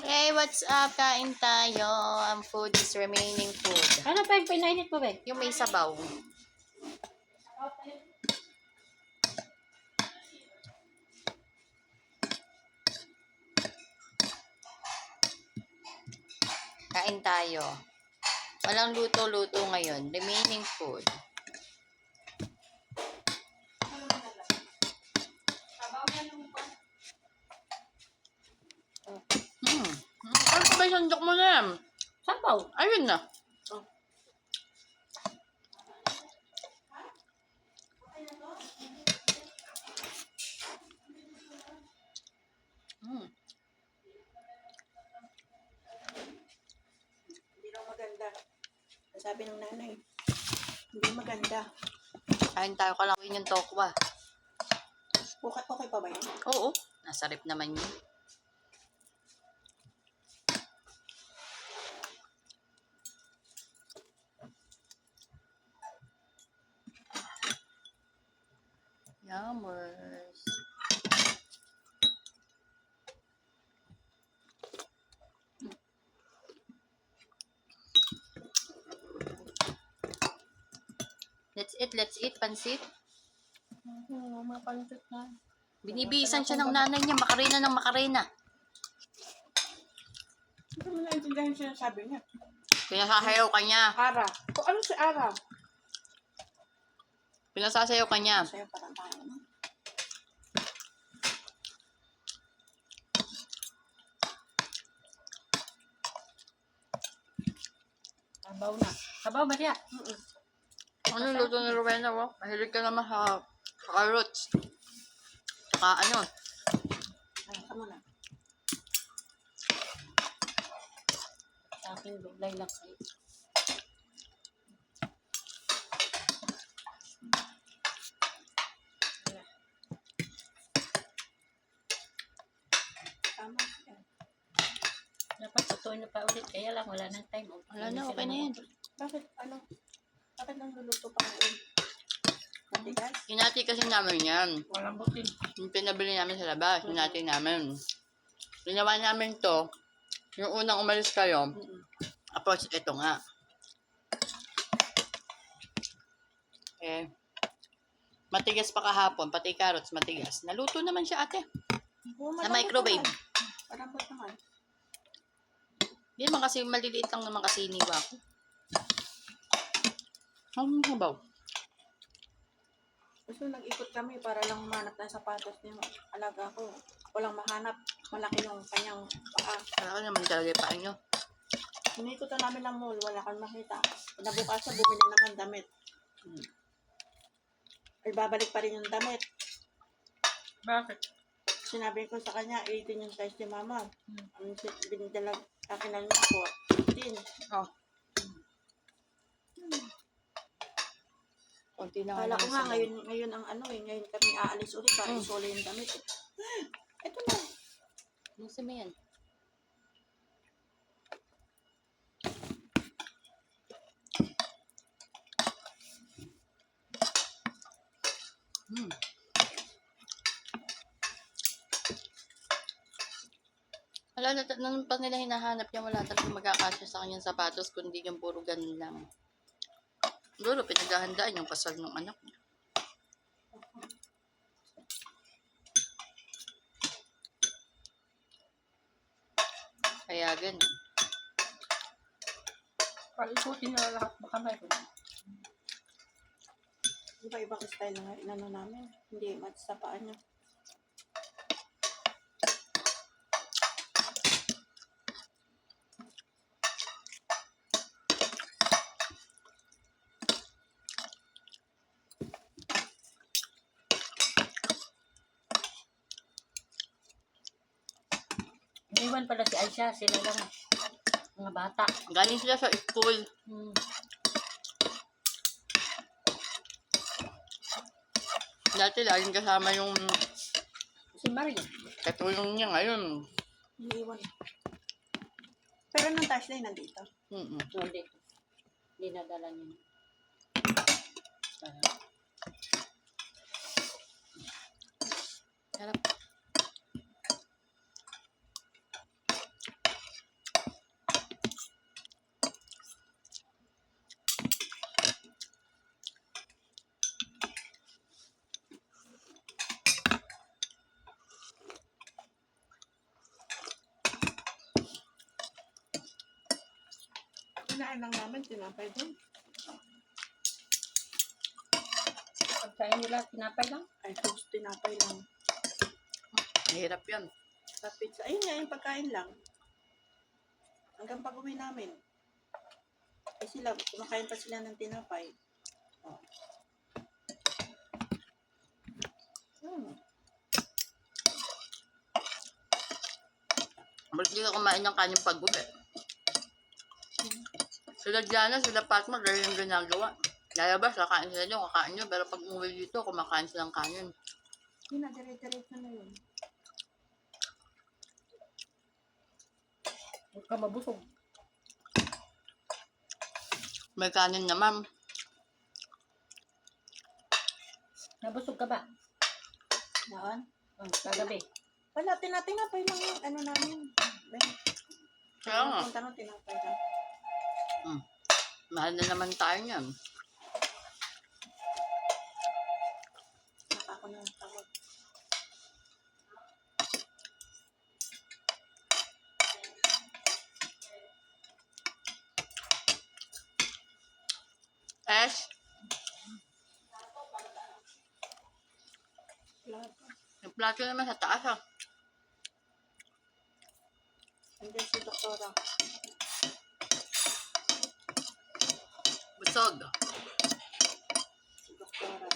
Hey, what's up? Kain tayo. Ang food is remaining food. Ano pa yung pinainit mo, be? Yung may sabaw. Kain tayo. Walang luto-luto ngayon. Remaining food. Ano pa ba yung sandok mo na yan? Sabaw. Ayun na. Hindi raw maganda. Sabi ng nanay, hindi maganda. Kain tayo kalawin yung tokwa. Okay pa ba yan? Oo. Nasa rep naman yun. Yummers. Let's eat, pansit. Oo, mapalusot na. Binibisan siya ng nanay niya, makarena ng makarena. Hindi mo naintindihan siya sabi niya. Pinasasayaw ka niya. Ara. O ano si Ara? Pinasasayaw ka niya. Sa'yo parang tayo, no? Sabaw na. Sabaw ba siya? Ano luto ni Rowena, oh? Mahilig ka naman sa carrots. Saka ano, Ay, ka muna. Sa akin, buglay lang kayo. Tama. Yan. Dapat tutuin na pa ulit. Kaya lang, wala nang time. wala na, okay na yan. Bakit ano? Bakit nang luluto pa ngayon? Matigas? Hinati kasi namin yan. Walang butin. Yung pinabili namin sa labas, hinati namin. Ginawa namin to, yung unang umalis kayo, tapos ito nga. Eh, matigas pa kahapon, pati carrots matigas. Naluto naman siya ate. Oo, Sa malambot microwave. naman. Malambot naman. Hindi naman kasi maliliit lang naman kasi iniwa ko. Ang habaw. Gusto nag-ikot kami para lang humanap ng sapatos ng alaga ko. Ako lang mahanap. Malaki yung kanyang paa. Kaya naman talaga yung pain nyo. Hinikutan namin ng mall. Wala kang makita. Nabukasan, bumili naman damit. Ay, babalik pa rin yung damit. Bakit? Sinabi ko sa kanya, 18 yung size ni mama. Ang binidalag akin lang ako, 18. Oh. Konti na Kala lang ko yung nga, sabaw. ngayon ang ano eh, ngayon kami aalis ulit para isuli yung damit. Ito na. Nasa mo yan? Wala na, nung pa nila hinahanap niya, wala talagang magkakasya sa kanyang sapatos, kundi yung puro ganun lang. Siguro, pinaghahandaan yung kasal ng anak niya. Kaya ganun. Palusutin na lahat. Baka may Iba-ibang style na nga inano namin. Hindi match sa paa niya. Iniwan pala si Aisha. Sila lang. Mga bata. Galing sila sa school. Dati laging kasama yung Si Maria. katulong niya ngayon. Iniiwan. Pero nung touchline nandito. Hindi. Dinadala niya. Sarap. Kinain lang namin, tinapay doon. Pagkain nila, tinapay lang. Ay, toast, tinapay lang. Mahirap yan. Sa pizza, ayun nga, yung pagkain lang. Hanggang pag-uwi namin. Ay sila, kumakain pa sila ng tinapay. Oh. Ba't di ka kumain ng kanyang pag-uwi? Sila Diana, sila Fatma, dahil yung ginagawa. Lalabas, kakain sila dyan, kakain nyo. Pero pag umuwi dito, kumakain silang kanin. Yun na, dire-diretso na yun. Huwag ka mabusog. May kanin naman. Nabusog ka ba? Naan? Kagabi. Wala, tinapay lang yung ano namin. Kaya nga. Punta nung tinapay lang. Mahal na naman tayo niyan. Naka ako na tawag. Es, Plato. yung plato naman sa taas ah. Andiyan si Doktora. Busog. Si Doktora.